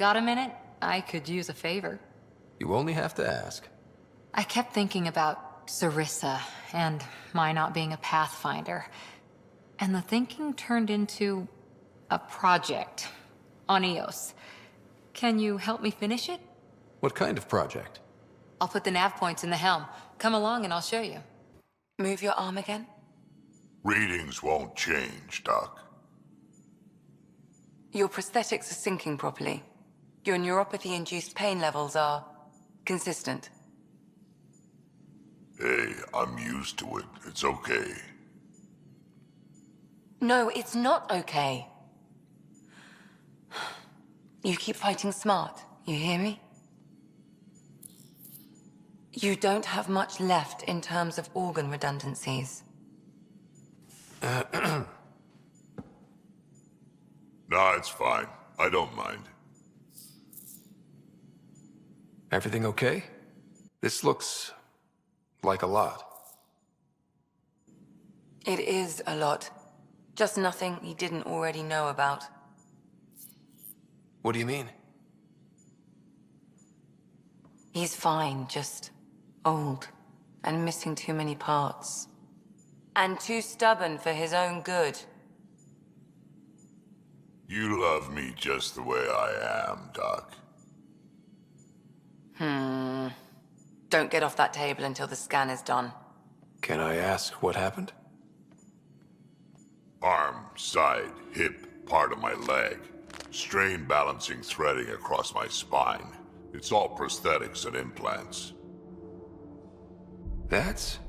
Got a minute? I could use a favor. You only have to ask. I kept thinking about Sarissa and my not being a pathfinder. And the thinking turned into a project on Eos. Can you help me finish it? What kind of project? I'll put the nav points in the helm. Come along and I'll show you. Move your arm again. Readings won't change, Doc. Your prosthetics are syncing properly. Your neuropathy-induced pain levels are consistent. Hey, I'm used to it. It's okay. No, it's not okay. You keep fighting smart, you hear me? You don't have much left in terms of organ redundancies. Nah, it's fine. I don't mind. Everything okay? This looks like a lot. It is a lot. Just nothing he didn't already know about. What do you mean? He's fine, just old and missing too many parts. And too stubborn for his own good. You love me just the way I am, Doc. Don't get off that table until the scan is done. Can I ask what happened? Arm, side, hip, part of my leg. Strain balancing threading across my spine. It's all prosthetics and implants. That's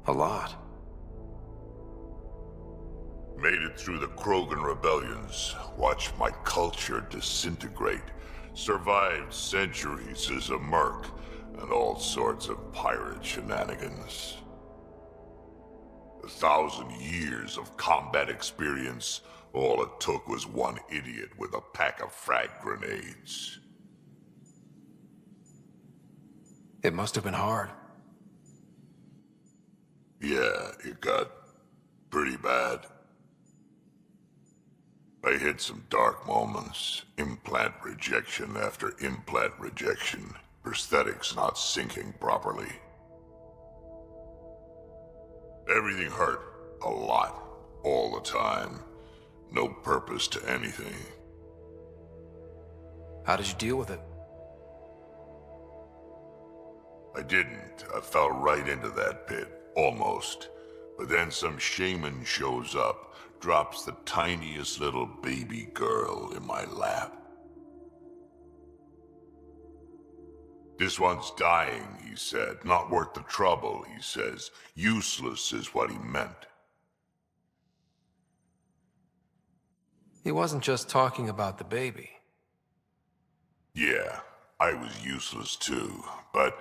a lot. Made it through the Krogan rebellions. Watched my culture disintegrate. Survived centuries as a merc. And all sorts of pirate shenanigans. 1,000 years of combat experience. All it took was one idiot with a pack of frag grenades. It must have been hard. Yeah, it got pretty bad. I hit some dark moments. Implant rejection after implant rejection. Prosthetics not syncing properly. Everything hurt. A lot. All the time. No purpose to anything. How did you deal with it? I didn't. I fell right into that pit. Almost. But then some shaman shows up, drops the tiniest little baby girl in my lap. This one's dying, he said. Not worth the trouble, he says. Useless is what he meant. He wasn't just talking about the baby. Yeah, I was useless too, but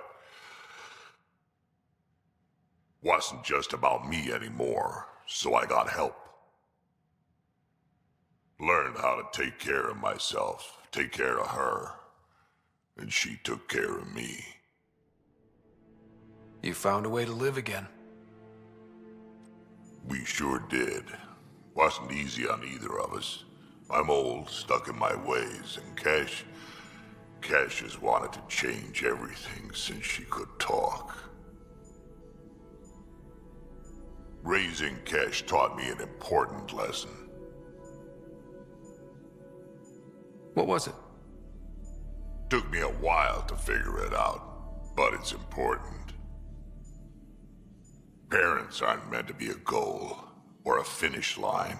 wasn't just about me anymore, so I got help. Learned how to take care of myself, take care of her, and she took care of me. You found a way to live again. We sure did. Wasn't easy on either of us. I'm old, stuck in my ways, and Cash has wanted to change everything since she could talk. Raising Cash taught me an important lesson. What was it? Took me a while to figure it out, but it's important. Parents aren't meant to be a goal, or a finish line.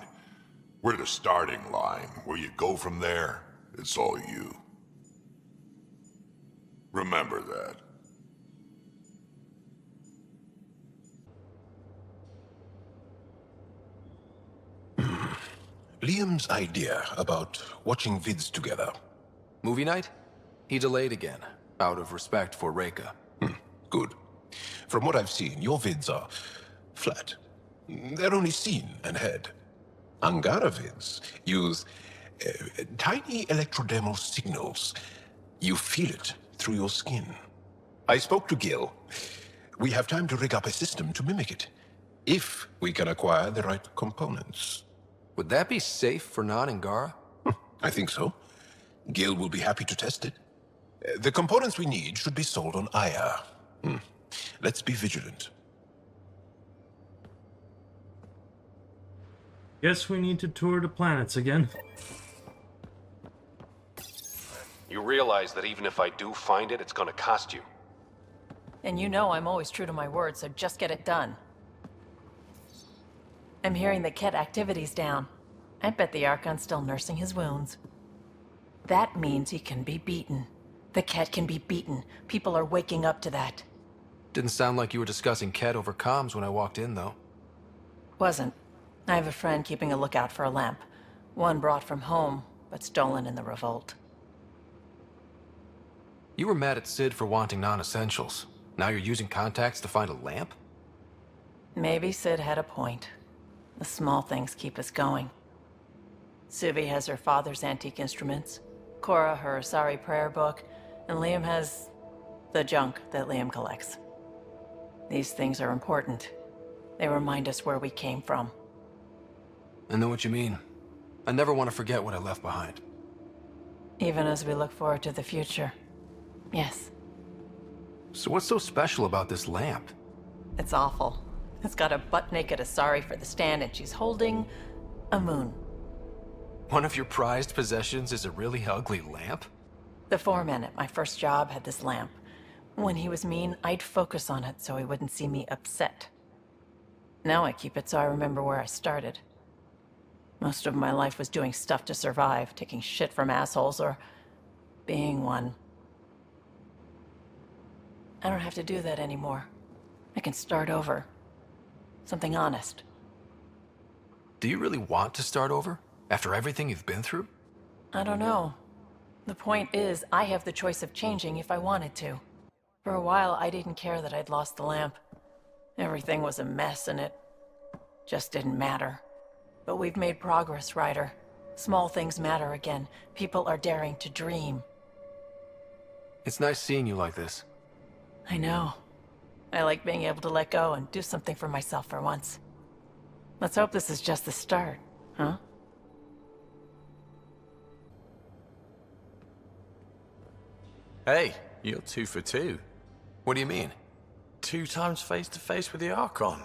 We're the starting line. Where you go from there, it's all you. Remember that. Liam's idea about watching vids together. Movie night? He delayed again, out of respect for Reika. Good. From what I've seen, your vids are flat. They're only seen and heard. Angara vids use tiny electrodermal signals. You feel it through your skin. I spoke to Gil. We have time to rig up a system to mimic it, if we can acquire the right components. Would that be safe for non-Angara? I think so. Gil will be happy to test it. The components we need should be sold on Aya. Let's be vigilant. Guess we need to tour the planets again. You realize that even if I do find it, it's gonna cost you. And you know I'm always true to my word, so just get it done. I'm hearing that Kett activity's down. I bet the Archon's still nursing his wounds. That means he can be beaten. The Kett can be beaten. People are waking up to that. Didn't sound like you were discussing Kett over comms when I walked in, though. Wasn't. I have a friend keeping a lookout for a lamp. One brought from home, but stolen in the revolt. You were mad at Sid for wanting non-essentials. Now you're using contacts to find a lamp? Maybe Sid had a point. The small things keep us going. Suvi has her father's antique instruments, Cora her Asari prayer book, and Liam has the junk that Liam collects. These things are important. They remind us where we came from. I know what you mean. I never want to forget what I left behind. Even as we look forward to the future. Yes, So what's so special about this lamp? it's awful. It's got a butt-naked Asari for the stand, and she's holding a moon. One of your prized possessions is a really ugly lamp? The foreman at my first job had this lamp. When he was mean, I'd focus on it so he wouldn't see me upset. Now I keep it so I remember where I started. Most of my life was doing stuff to survive, taking shit from assholes or being one. I don't have to do that anymore. I can start over. Something honest. Do you really want to start over? After everything you've been through? I don't know. The point is, I have the choice of changing if I wanted to. For a while, I didn't care that I'd lost the lamp. Everything was a mess and it just didn't matter. But we've made progress, Ryder. Small things matter again. People are daring to dream. It's nice seeing you like this. I know. I like being able to let go and do something for myself for once. Let's hope this is just the start, huh? Hey, you're 2 for 2. What do you mean? 2 times face to face with the Archon.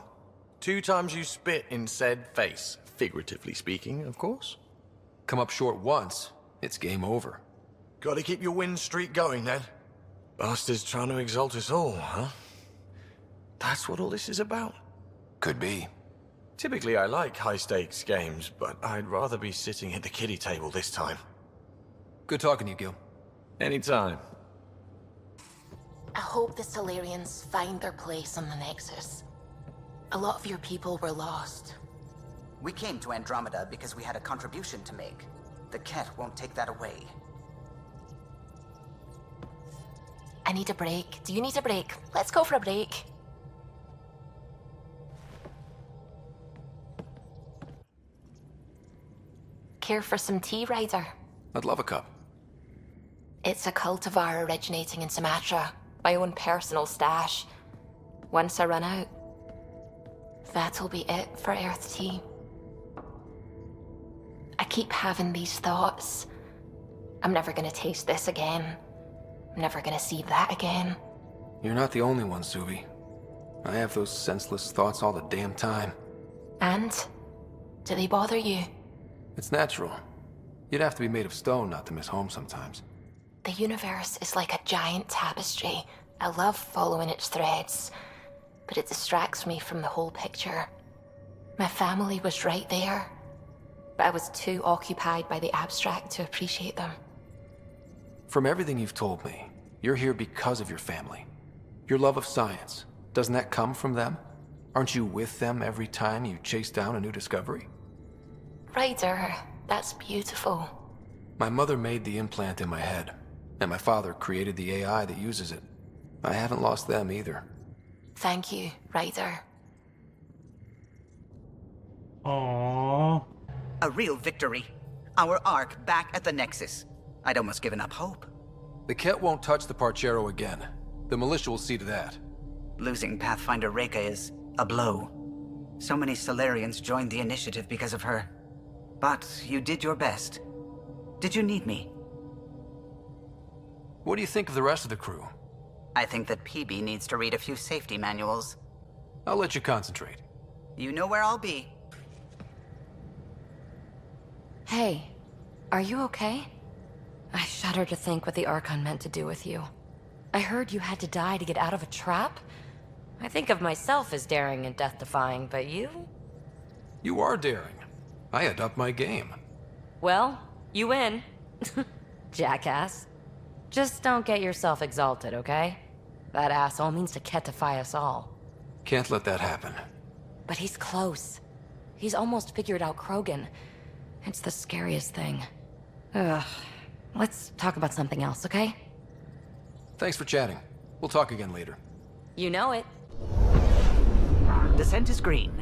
2 times you spit in said face. Figuratively speaking, of course. Come up short once, it's game over. Gotta keep your win streak going then. Bastard's trying to exalt us all, huh? That's what all this is about. Could be. Typically I like high-stakes games, but I'd rather be sitting at the kiddie table this time. Good talking to you, Gil. Anytime. I hope the Solarians find their place on the Nexus. A lot of your people were lost. We came to Andromeda because we had a contribution to make. The Kett won't take that away. I need a break. Do you need a break? Let's go for a break. Care for some tea, Ryder? I'd love a cup. It's a cultivar originating in Sumatra. My own personal stash. Once I run out, that'll be it for Earth tea. I keep having these thoughts. I'm never gonna taste this again. I'm never gonna see that again. You're not the only one, Suvi. I have those senseless thoughts all the damn time. And? Do they bother you? It's natural. You'd have to be made of stone not to miss home sometimes. The universe is like a giant tapestry. I love following its threads, but it distracts me from the whole picture. My family was right there, but I was too occupied by the abstract to appreciate them. From everything you've told me, you're here because of your family. Your love of science, doesn't that come from them? Aren't you with them every time you chase down a new discovery? Ryder, that's beautiful. My mother made the implant in my head, and my father created the AI that uses it. I haven't lost them either. Thank you, Ryder. Aww. A real victory. Our Ark back at the Nexus. I'd almost given up hope. The Kett won't touch the Parchero again. The militia will see to that. Losing Pathfinder Reka is a blow. So many Solarians joined the initiative because of her. But you did your best. Did you need me? What do you think of the rest of the crew? I think that PB needs to read a few safety manuals. I'll let you concentrate. You know where I'll be. Hey, are you okay? I shudder to think what the Archon meant to do with you. I heard you had to die to get out of a trap. I think of myself as daring and death-defying, but you? You are daring. I had upped my game. Well, you win. Jackass. Just don't get yourself exalted, okay? That asshole means to Kettify us all. Can't let that happen. But he's close. He's almost figured out Krogan. It's the scariest thing. Ugh. Let's talk about something else, okay? Thanks for chatting. We'll talk again later. You know it. Descent is green.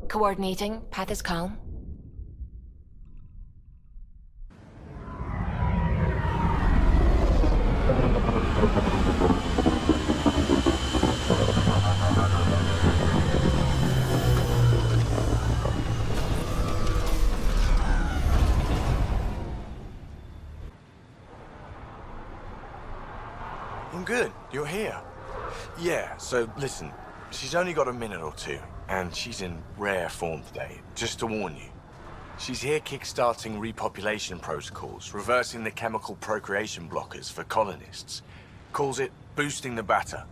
Coordinating. Path is calm. I'm good. You're here. Yeah, so listen. She's only got a minute or two, and she's in rare form today. Just to warn you. She's here kickstarting repopulation protocols, reversing the chemical procreation blockers for colonists. Calls it boosting the batter.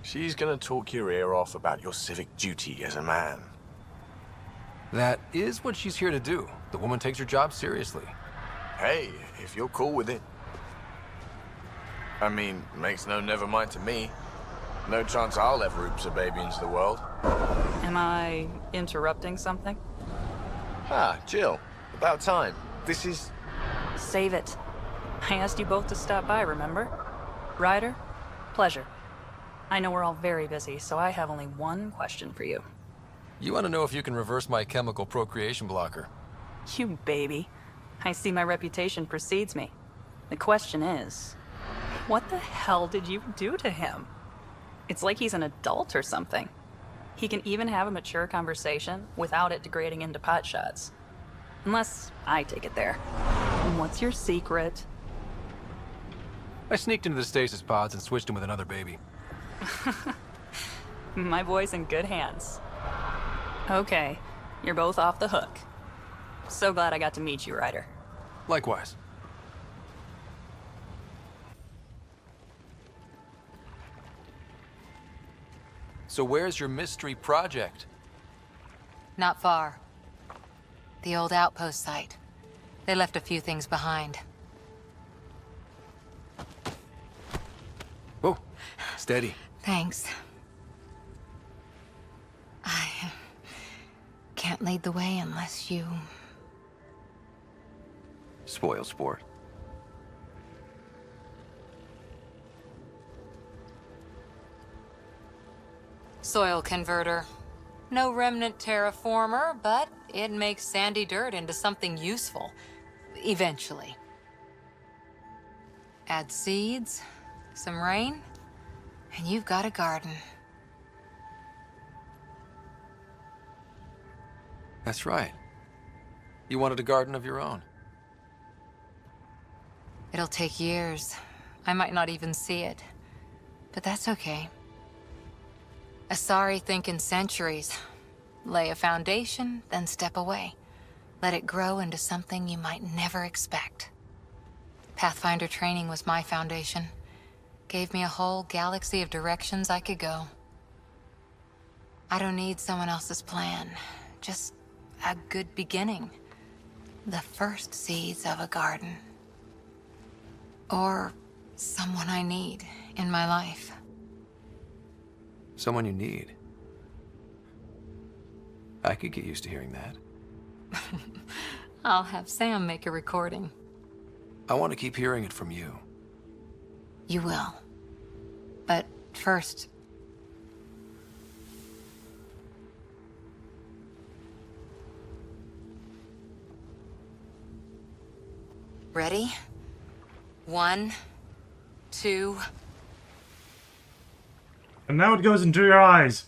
She's gonna talk your ear off about your civic duty as a man. That is what she's here to do. The woman takes her job seriously. Hey, if you're cool with it. I mean, makes no never mind to me. No chance I'll ever oops a baby into the world. Am I interrupting something? Ah, Jill. About time. This is... Save it. I asked you both to stop by, remember? Ryder, pleasure. I know we're all very busy, so I have only one question for you. You want to know if you can reverse my chemical procreation blocker? You baby. I see my reputation precedes me. The question is, what the hell did you do to him? It's like he's an adult or something. He can even have a mature conversation without it degrading into pot shots. Unless I take it there. And what's your secret? I sneaked into the stasis pods and switched him with another baby. My boy's in good hands. Okay, you're both off the hook. So glad I got to meet you, Ryder. Likewise. So where's your mystery project? Not far. The old outpost site. They left a few things behind. Whoa, steady. Thanks. I can't lead the way unless you... Spoil sport. Soil converter. No remnant terraformer, but it makes sandy dirt into something useful. Eventually. Add seeds, some rain, and you've got a garden. That's right. You wanted a garden of your own. It'll take years. I might not even see it. But that's okay. Asari think in centuries. Lay a foundation, then step away. Let it grow into something you might never expect. Pathfinder training was my foundation. Gave me a whole galaxy of directions I could go. I don't need someone else's plan. Just a good beginning. The first seeds of a garden. Or someone I need in my life. Someone you need. I could get used to hearing that. I'll have Sam make a recording. I want to keep hearing it from you. You will. But first... Ready? 1, 2... And now it goes into your eyes.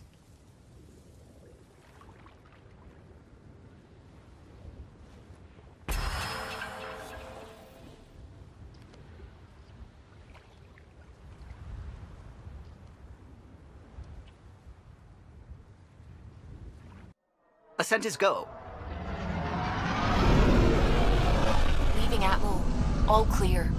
Ascent is go. Leaving Atmo. All clear.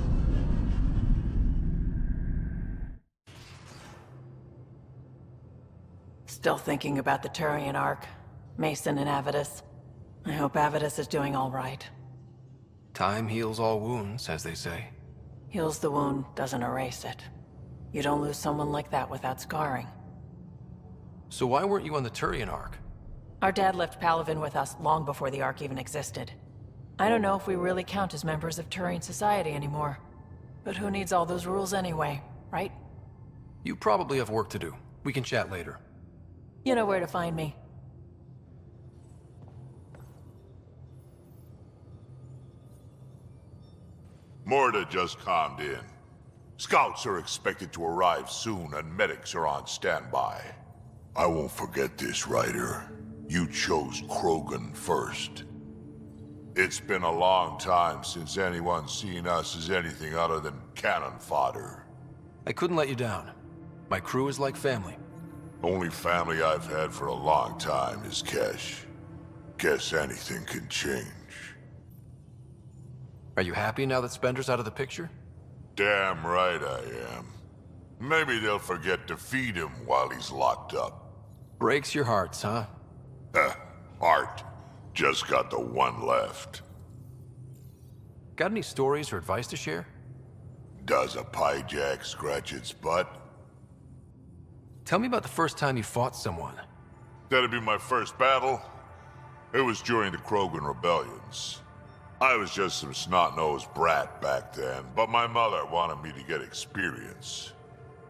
Still thinking about the Turian Ark. Mason and Avidus. I hope Avidus is doing all right. Time heals all wounds, as they say. Heals the wound, doesn't erase it. You don't lose someone like that without scarring. So why weren't you on the Turian Ark? Our dad left Palavin with us long before the Ark even existed. I don't know if we really count as members of Turian society anymore. But who needs all those rules anyway, right? You probably have work to do. We can chat later. You know where to find me. Morta just calmed in. Scouts are expected to arrive soon and medics are on standby. I won't forget this, Ryder. You chose Krogan first. It's been a long time since anyone's seen us as anything other than cannon fodder. I couldn't let you down. My crew is like family. Only family I've had for a long time is Kesh. Guess anything can change. Are you happy now that Spender's out of the picture? Damn right I am. Maybe they'll forget to feed him while he's locked up. Breaks your hearts, huh? Heart. Just got the one left. Got any stories or advice to share? Does a pyjak scratch its butt? Tell me about the first time you fought someone. That'd be my first battle. It was during the Krogan rebellions. I was just some snot-nosed brat back then, but my mother wanted me to get experience.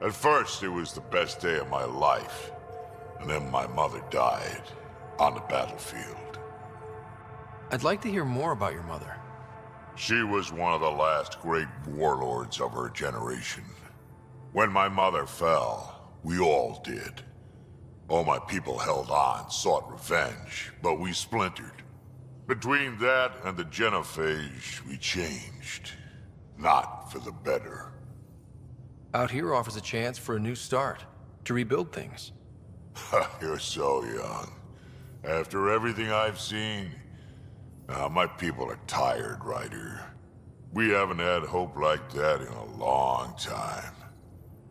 At first, it was the best day of my life. And then my mother died on the battlefield. I'd like to hear more about your mother. She was one of the last great warlords of her generation. When my mother fell, we all did. All my people held on, sought revenge, but we splintered. Between that and the Genophage, we changed. Not for the better. Out here offers a chance for a new start, to rebuild things. You're so young. After everything I've seen, my people are tired, Ryder. We haven't had hope like that in a long time.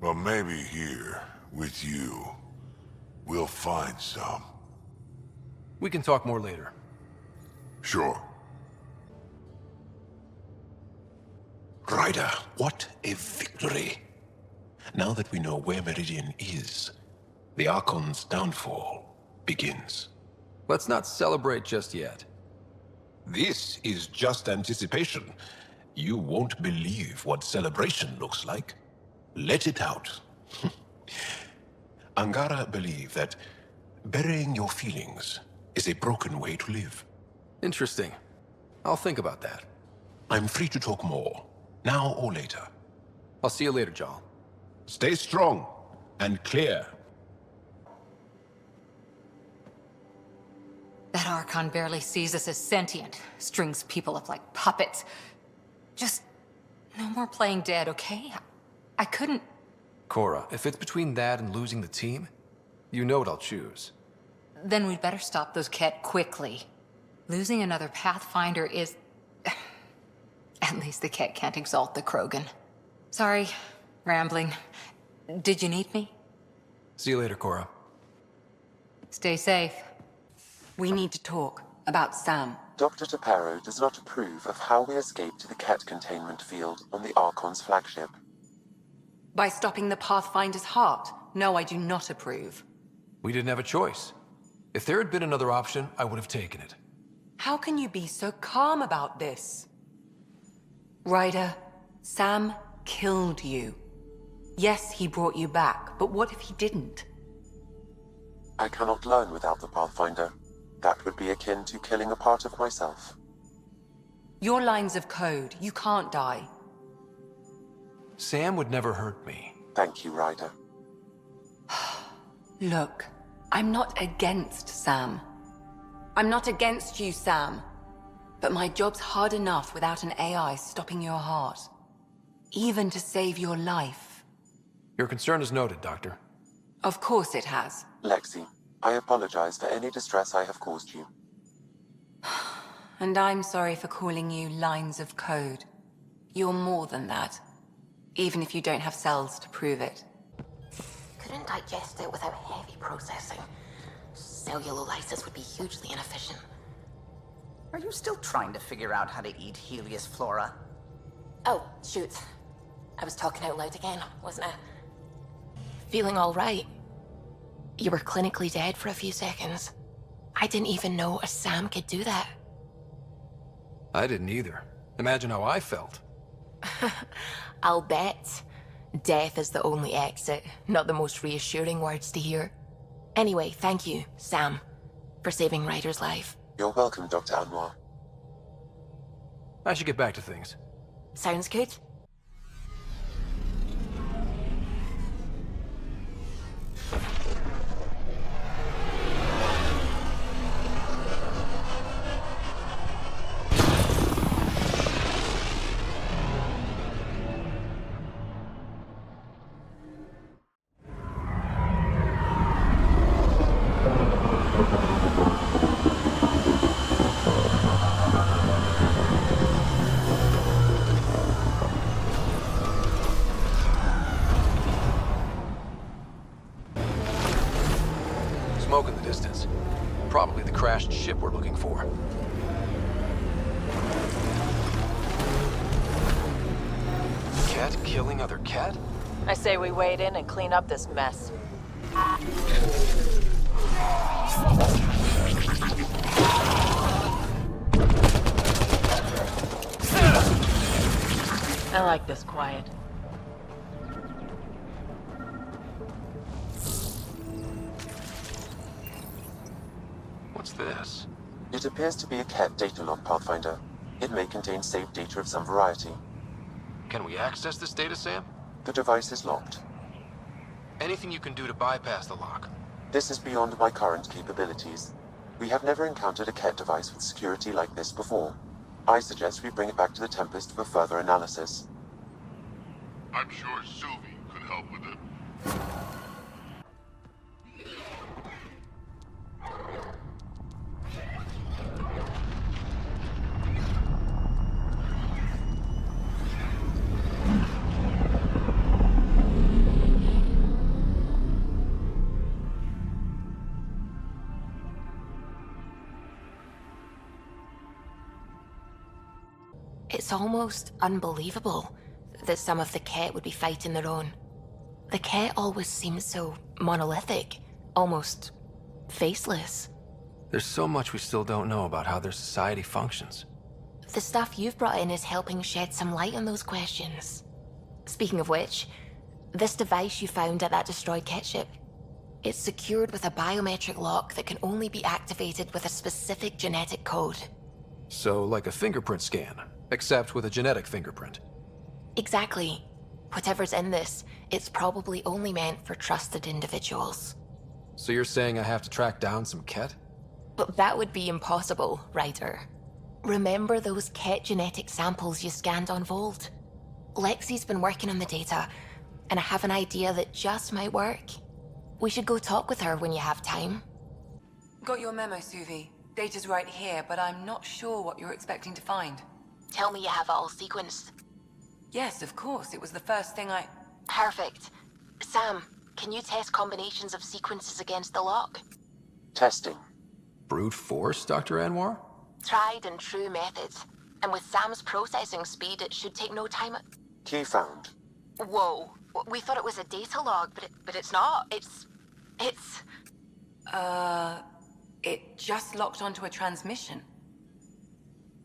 But maybe here, with you, we'll find some. We can talk more later. Sure. Ryder, what a victory! Now that we know where Meridian is, the Archon's downfall begins. Let's not celebrate just yet. This is just anticipation. You won't believe what celebration looks like. Let it out. Angara believe that burying your feelings is a broken way to live. Interesting. I'll think about that. I'm free to talk more, now or later. I'll see you later, Jarl. Stay strong and clear. That Archon barely sees us as sentient, strings people up like puppets. Just no more playing dead, okay? I couldn't... Cora, if it's between that and losing the team, you know what I'll choose. Then we'd better stop those Kett quickly. Losing another Pathfinder is... At least the Kett can't exalt the Krogan. Sorry, rambling. Did you need me? See you later, Cora. Stay safe. We need to talk about Sam. Dr. Taparo does not approve of how we escaped to the Kett containment field on the Archon's flagship. By stopping the Pathfinder's heart? No, I do not approve. We didn't have a choice. If there had been another option, I would have taken it. How can you be so calm about this? Ryder, Sam killed you. Yes, he brought you back, but what if he didn't? I cannot learn without the Pathfinder. That would be akin to killing a part of myself. Your lines of code, you can't die. Sam would never hurt me. Thank you, Ryder. Look, I'm not against Sam. I'm not against you, Sam. But my job's hard enough without an AI stopping your heart. Even to save your life. Your concern is noted, Doctor. Of course it has. Lexi, I apologize for any distress I have caused you. And I'm sorry for calling you lines of code. You're more than that, even if you don't have cells to prove it. Couldn't digest it without heavy processing. Cellulolysis would be hugely inefficient. Are you still trying to figure out how to eat Helios flora? Oh, shoot. I was talking out loud again, wasn't I? Feeling all right. You were clinically dead for a few seconds. I didn't even know a Sam could do that. I didn't either. Imagine how I felt. I'll bet. Death is the only exit, not the most reassuring words to hear. Anyway, thank you, Sam, for saving Ryder's life. You're welcome, Dr. Anwar. I should get back to things. Sounds good. Smoke in the distance. Probably the crashed ship we're looking for. Kett killing other Kett? I say we wade in and clean up this mess. I like this quiet. What's this? It appears to be a Kett data log, Pathfinder. It may contain saved data of some variety. Can we access this data, Sam? The device is locked. Anything you can do to bypass the lock? This is beyond my current capabilities. We have never encountered a Kett device with security like this before. I suggest we bring it back to the Tempest for further analysis. I'm sure Sylvie could help with it. It's almost unbelievable that some of the Kett would be fighting their own. The Kett always seems so monolithic, almost faceless. There's so much we still don't know about how their society functions. The stuff you've brought in is helping shed some light on those questions. Speaking of which, this device you found at that destroyed Kett ship, it's secured with a biometric lock that can only be activated with a specific genetic code. So, like a fingerprint scan, except with a genetic fingerprint. Exactly. Whatever's in this, it's probably only meant for trusted individuals. So you're saying I have to track down some Kett? But that would be impossible, Ryder. Remember those Kett genetic samples you scanned on Vold? Lexi's been working on the data, and I have an idea that just might work. We should go talk with her when you have time. Got your memo, Suvi. Data's right here, but I'm not sure what you're expecting to find. Tell me you have it all sequenced. Yes, of course. It was the first thing I... Perfect. Sam, can you test combinations of sequences against the lock? Testing. Brute force, Dr. Anwar? Tried and true methods. And with Sam's processing speed, it should take no time. Key found. Whoa. We thought it was a data log, but it's not. It's... It just locked onto a transmission.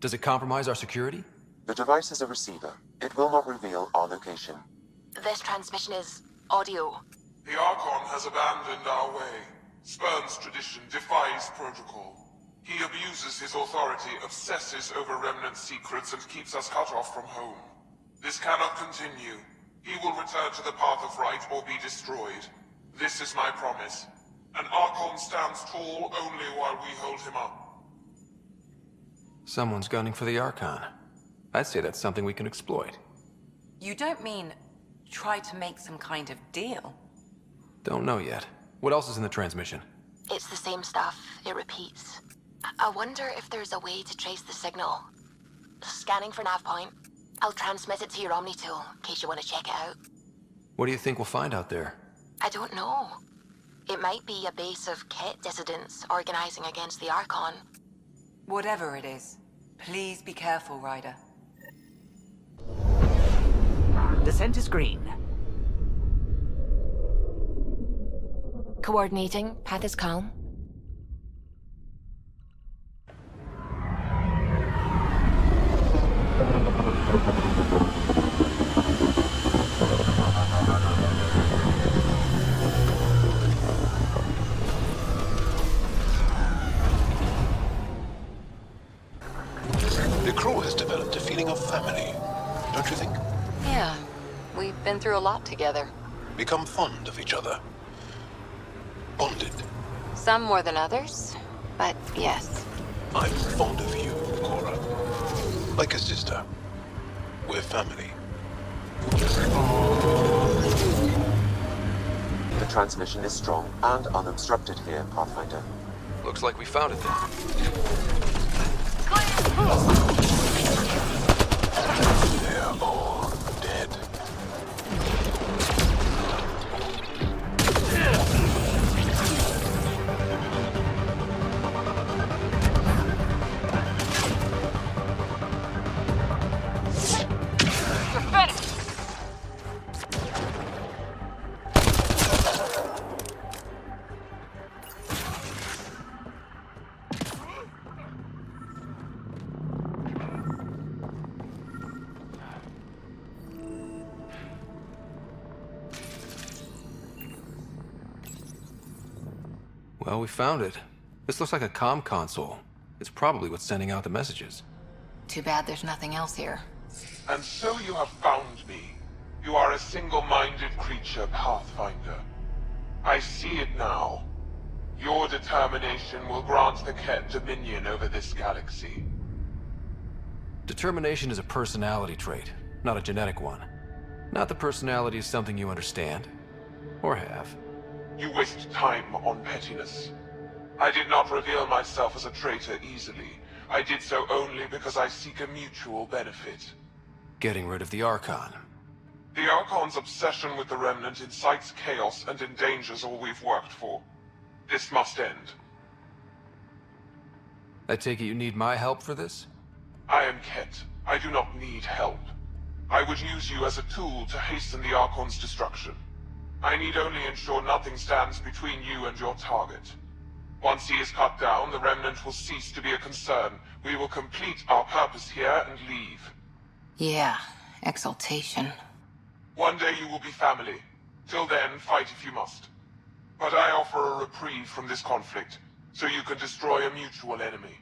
Does it compromise our security? The device is a receiver. It will not reveal our location. This transmission is audio. The Archon has abandoned our way, spurns tradition, defies protocol. He abuses his authority, obsesses over Remnant secrets, and keeps us cut off from home. This cannot continue. He will return to the path of right or be destroyed. This is my promise. An Archon stands tall only while we hold him up. Someone's gunning for the Archon. I'd say that's something we can exploit. You don't mean try to make some kind of deal? Don't know yet. What else is in the transmission? It's the same stuff. It repeats. I wonder if there's a way to trace the signal. Scanning for nav point. I'll transmit it to your Omni tool, in case you want to check it out. What do you think we'll find out there? I don't know. It might be a base of Kett dissidents organizing against the Archon. Whatever it is, please be careful, Ryder. Descent is green. Coordinating. Path is calm. The crew has developed a feeling of family, don't you think? Yeah, we've been through a lot together. Become fond of each other. Bonded. Some more than others, but yes. I'm fond of you, Cora. Like a sister. We're family. The transmission is strong and unobstructed here, Pathfinder. Looks like we found it then. They're all dead. Well, we found it. This looks like a comm console. It's probably what's sending out the messages. Too bad there's nothing else here. And so you have found me. You are a single-minded creature, Pathfinder. I see it now. Your determination will grant the Kett dominion over this galaxy. Determination is a personality trait, not a genetic one. Not that personality is something you understand. Or have. You waste time on pettiness. I did not reveal myself as a traitor easily. I did so only because I seek a mutual benefit. Getting rid of the Archon. The Archon's obsession with the Remnant incites chaos and endangers all we've worked for. This must end. I take it you need my help for this? I am Kett. I do not need help. I would use you as a tool to hasten the Archon's destruction. I need only ensure nothing stands between you and your target. Once he is cut down, the Remnant will cease to be a concern. We will complete our purpose here and leave. Yeah, exaltation. One day you will be family. Till then, fight if you must. But I offer a reprieve from this conflict, so you can destroy a mutual enemy.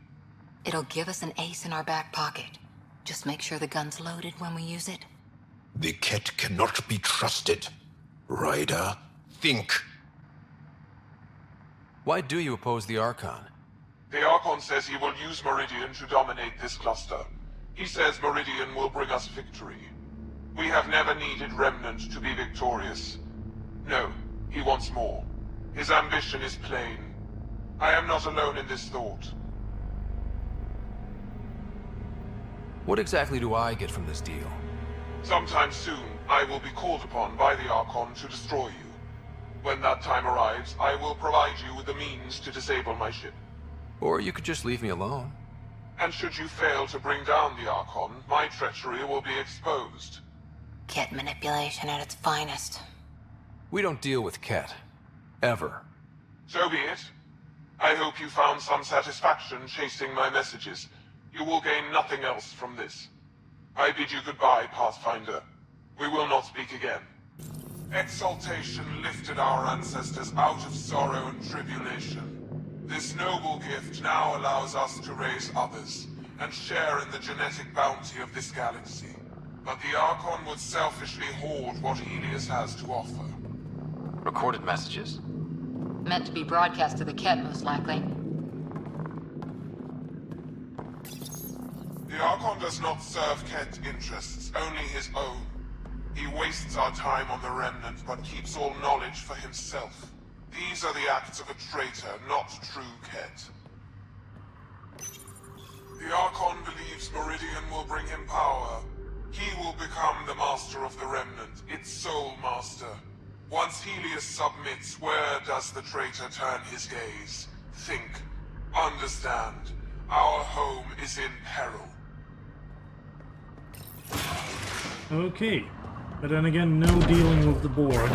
It'll give us an ace in our back pocket. Just make sure the gun's loaded when we use it. The Kett cannot be trusted. Ryder, think. Why do you oppose the Archon? The Archon says he will use Meridian to dominate this cluster. He says Meridian will bring us victory. We have never needed Remnant to be victorious. No, he wants more. His ambition is plain. I am not alone in this thought. What exactly do I get from this deal? Sometime soon, I will be called upon by the Archon to destroy you. When that time arrives, I will provide you with the means to disable my ship. Or you could just leave me alone. And should you fail to bring down the Archon, my treachery will be exposed. Kett manipulation at its finest. We don't deal with Kett. Ever. So be it. I hope you found some satisfaction chasing my messages. You will gain nothing else from this. I bid you goodbye, Pathfinder. We will not speak again. Exaltation lifted our ancestors out of sorrow and tribulation. This noble gift now allows us to raise others, and share in the genetic bounty of this galaxy. But the Archon would selfishly hoard what Helios has to offer. Recorded messages? Meant to be broadcast to the Kett, most likely. The Archon does not serve Kett interests, only his own. He wastes our time on the Remnant, but keeps all knowledge for himself. These are the acts of a traitor, not true Kett. as the traitor turn his gaze. Think. Understand. Our home is in peril. Okay. But then again, no dealing with the board.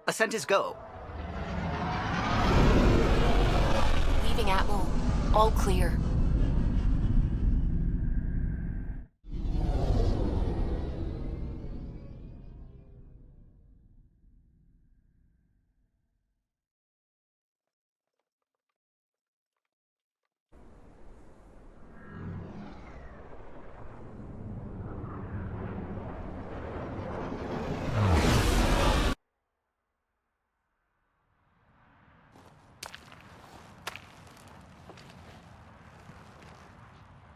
Ascent is go. Leaving Atmo. All clear.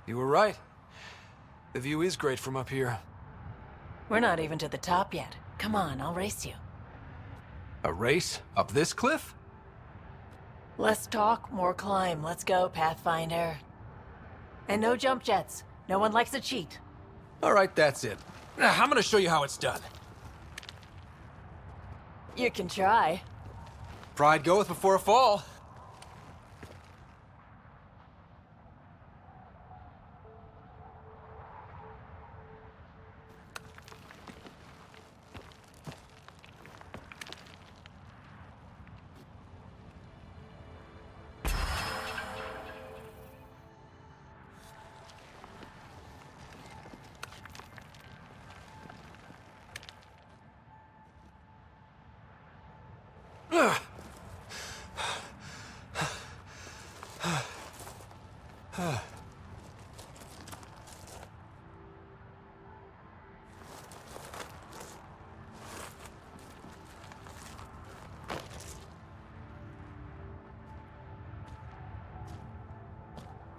You were right. The view is great from up here. We're not even to the top yet. Come on, I'll race you. A race? Up this cliff? Less talk, more climb. Let's go, Pathfinder. And no jump jets. No one likes a cheat. Alright, that's it. I'm gonna show you how it's done. You can try. Pride goeth before a fall.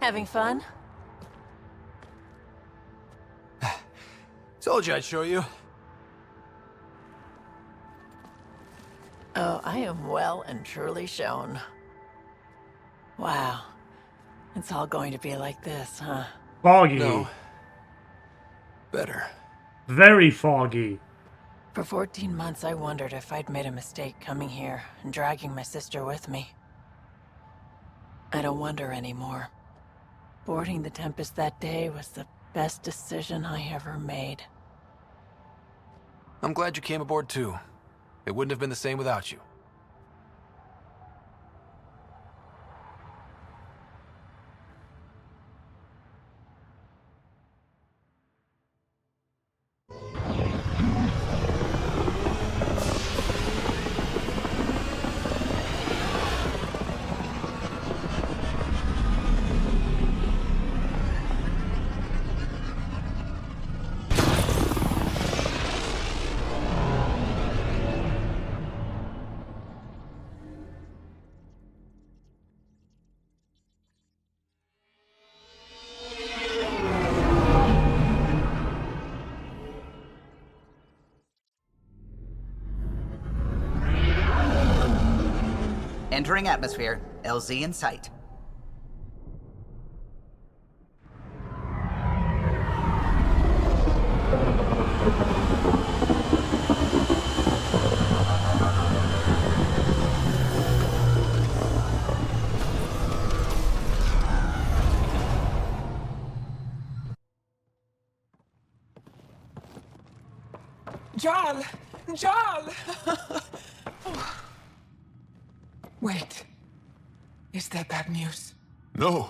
Having fun? Told you I'd show you. Oh, I am well and truly shown. Wow. It's all going to be like this, huh? Foggy. No. Better. Very foggy. For 14 months, I wondered if I'd made a mistake coming here and dragging my sister with me. I don't wonder anymore. Boarding the Tempest that day was the best decision I ever made. I'm glad you came aboard too. It wouldn't have been the same without you. Entering atmosphere. LZ in sight. Jarl! Jarl! Wait. Is that bad news? No,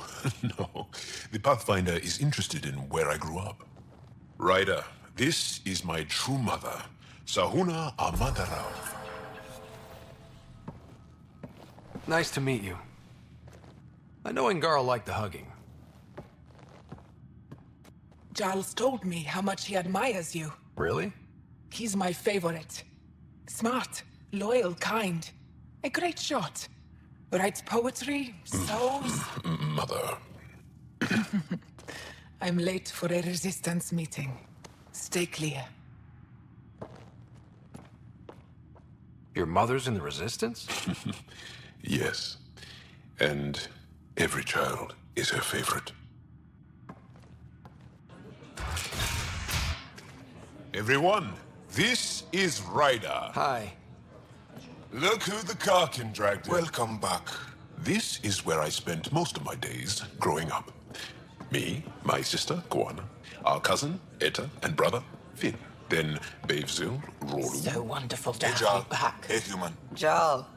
no. The Pathfinder is interested in where I grew up. Ryder, this is my true mother, Sahuna Amadarau. Nice to meet you. I know Angarl liked the hugging. Giles told me how much he admires you. Really? He's my favorite. Smart, loyal, kind. A great shot. Writes poetry, sews. Mother. I'm late for a resistance meeting. Stay clear. Your mother's in the Resistance? Yes. And every child is her favorite. Everyone, this is Ryder. Hi. Look who the Karkin dragged in. Welcome back. This is where I spent most of my days growing up. Me, my sister, Cora, our cousin, Etta, and brother, Finn. Then Bavzil, Rory. So wonderful to Hey, have Jarl. you back. Hey, human. Jarl,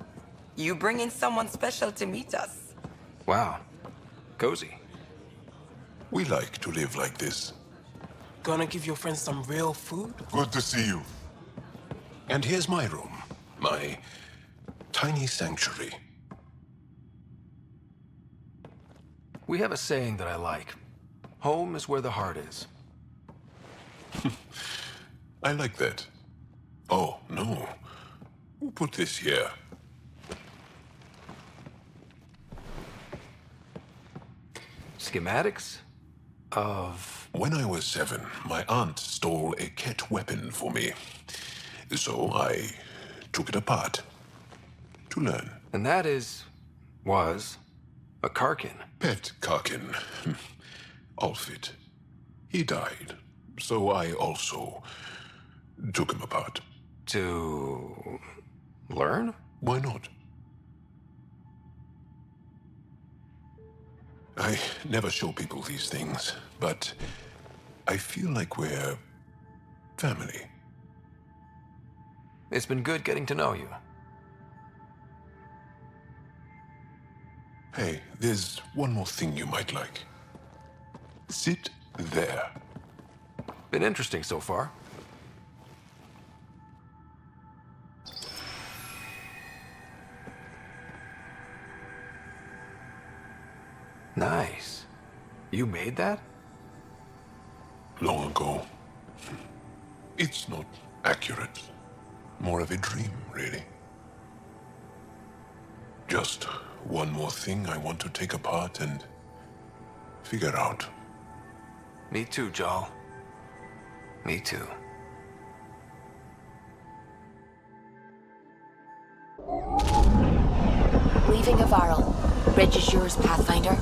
you bring in someone special to meet us. Wow. Cozy. We like to live like this. Gonna give your friends some real food? Good to see you. And here's my room. My tiny sanctuary. We have a saying that I like. Home is where the heart is. I like that. Oh, no. Who put this here? Schematics of... When I was 7, my aunt stole a Kett weapon for me. So I took it apart to learn. And that was a Karkin. Pet Karkin. Alfit. He died. So I also took him apart. To learn? Why not? I never show people these things, but I feel like we're family. It's been good getting to know you. Hey, there's one more thing you might like. Sit there. Been interesting so far. Nice. You made that? Long ago. It's not accurate. More of a dream, really. Just one more thing I want to take apart and figure out. Me too, Jarl. Me too. Leaving Avarl. Bridge is yours, Pathfinder.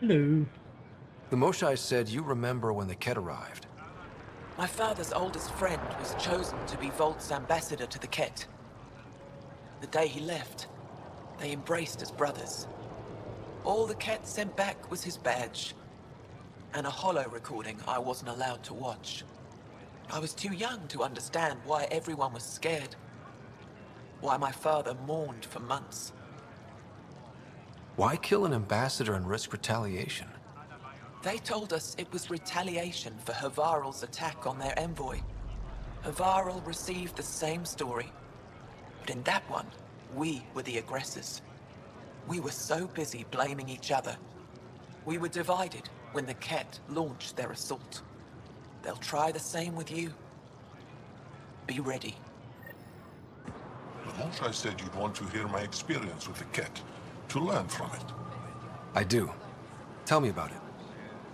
Hello. The Moshai said you remember when the Kett arrived. My father's oldest friend was chosen to be Volt's ambassador to the Kett. The day he left, they embraced as brothers. All the Kett sent back was his badge, and a holo recording I wasn't allowed to watch. I was too young to understand why everyone was scared. Why my father mourned for months. Why kill an ambassador and risk retaliation? They told us it was retaliation for Havarl's attack on their envoy. Havarl received the same story. But in that one, we were the aggressors. We were so busy blaming each other. We were divided when the Kett launched their assault. They'll try the same with you. Be ready. The Moshai said you'd want to hear my experience with the Kett, to learn from it. I do. Tell me about it.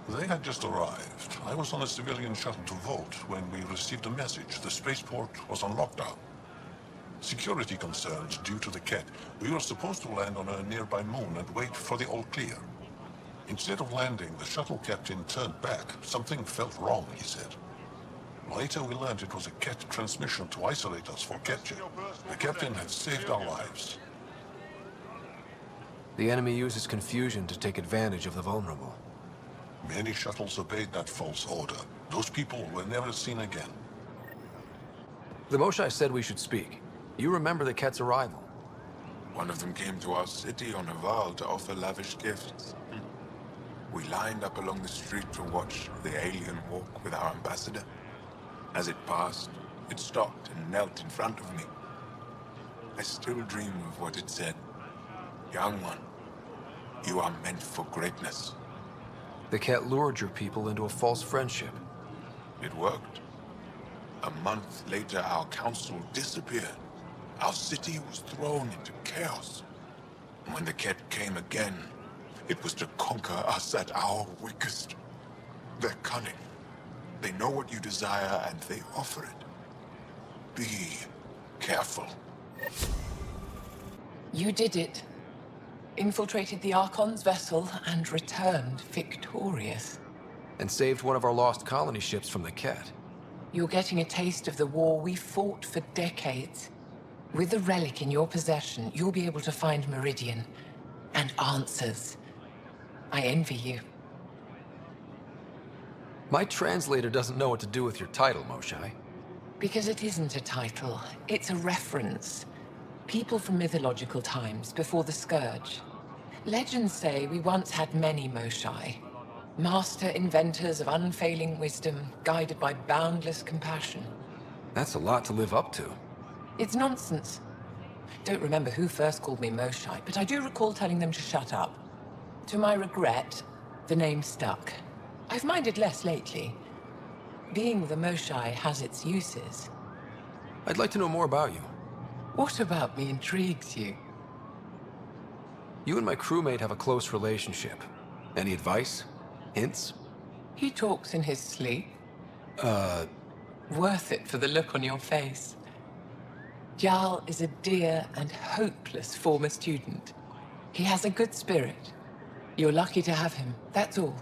They had just arrived. I was on a civilian shuttle to Volt when we received a message. The spaceport was on lockdown. Security concerns due to the Kett. We were supposed to land on a nearby moon and wait for the all clear. Instead of landing, the shuttle captain turned back. Something felt wrong, he said. Later we learned it was a Kett transmission to isolate us for capture. The captain had saved our lives. The enemy uses confusion to take advantage of the vulnerable. Many shuttles obeyed that false order. Those people were never seen again. The Moshai said we should speak. You remember the Kett's arrival. One of them came to our city on Aval to offer lavish gifts. We lined up along the street to watch the alien walk with our ambassador. As it passed, it stopped and knelt in front of me. I still dream of what it said. Young one, you are meant for greatness. The Kett lured your people into a false friendship. It worked. A month later, our council disappeared. Our city was thrown into chaos. When the Kett came again, it was to conquer us at our weakest. They're cunning. They know what you desire, and they offer it. Be careful. You did it. Infiltrated the Archon's vessel and returned victorious. And saved one of our lost colony ships from the Kett. You're getting a taste of the war we fought for decades. With the relic in your possession, you'll be able to find Meridian and answers. I envy you. My translator doesn't know what to do with your title, Moshai. Because it isn't a title, it's a reference. People from mythological times, before the Scourge. Legends say we once had many Moshai. Master inventors of unfailing wisdom, guided by boundless compassion. That's a lot to live up to. It's nonsense. Don't remember who first called me Moshai, but I do recall telling them to shut up. To my regret, the name stuck. I've minded less lately. Being the Moshai has its uses. I'd like to know more about you. What about me intrigues you? You and my crewmate have a close relationship. Any advice? Hints? He talks in his sleep. Worth it for the look on your face. Jarl is a dear and hopeless former student. He has a good spirit. You're lucky to have him, that's all.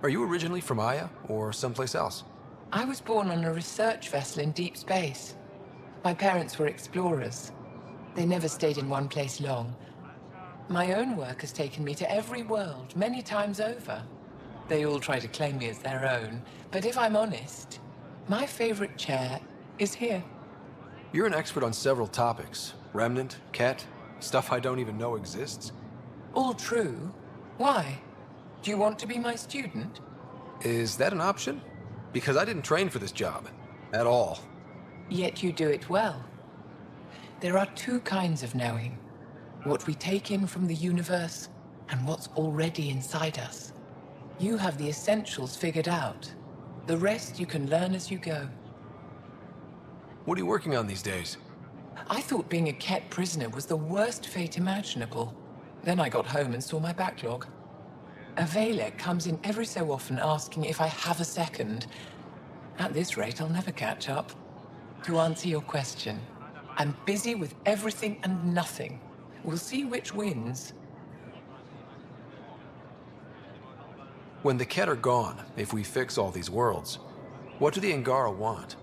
Are you originally from Aya, or someplace else? I was born on a research vessel in deep space. My parents were explorers. They never stayed in one place long. My own work has taken me to every world, many times over. They all try to claim me as their own, but if I'm honest, my favorite chair is here. You're an expert on several topics. Remnant, Kett, stuff I don't even know exists. All true. Why? Do you want to be my student? Is that an option? Because I didn't train for this job. At all. Yet you do it well. There are two kinds of knowing. What we take in from the universe, and what's already inside us. You have the essentials figured out. The rest you can learn as you go. What are you working on these days? I thought being a Kett prisoner was the worst fate imaginable. Then I got home and saw my backlog. A Valek comes in every so often asking if I have a second. At this rate, I'll never catch up. To answer your question, I'm busy with everything and nothing. We'll see which wins. When the Kett are gone, if we fix all these worlds, what do the Angara want?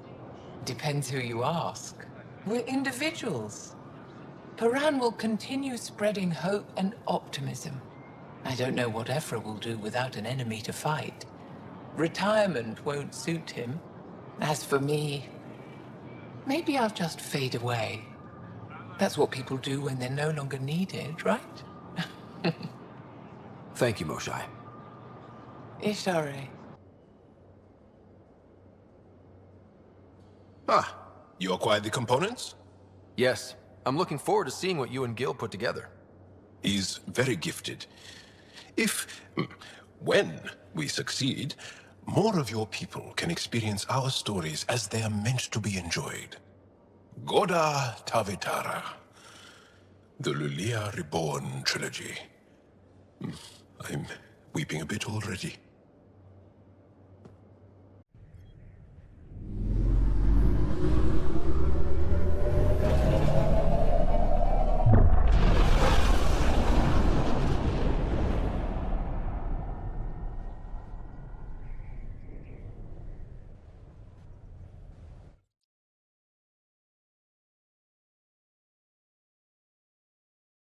Depends who you ask. We're individuals. Paran will continue spreading hope and optimism. I don't know what Ephra will do without an enemy to fight. Retirement won't suit him. As for me, maybe I'll just fade away. That's what people do when they're no longer needed, right? Thank you, Moshai. Ishare. Ah, you acquired the components? Yes. I'm looking forward to seeing what you and Gil put together. He's very gifted. When we succeed, more of your people can experience our stories as they are meant to be enjoyed. Goda Tavitara. The Lulia Reborn trilogy. I'm weeping a bit already.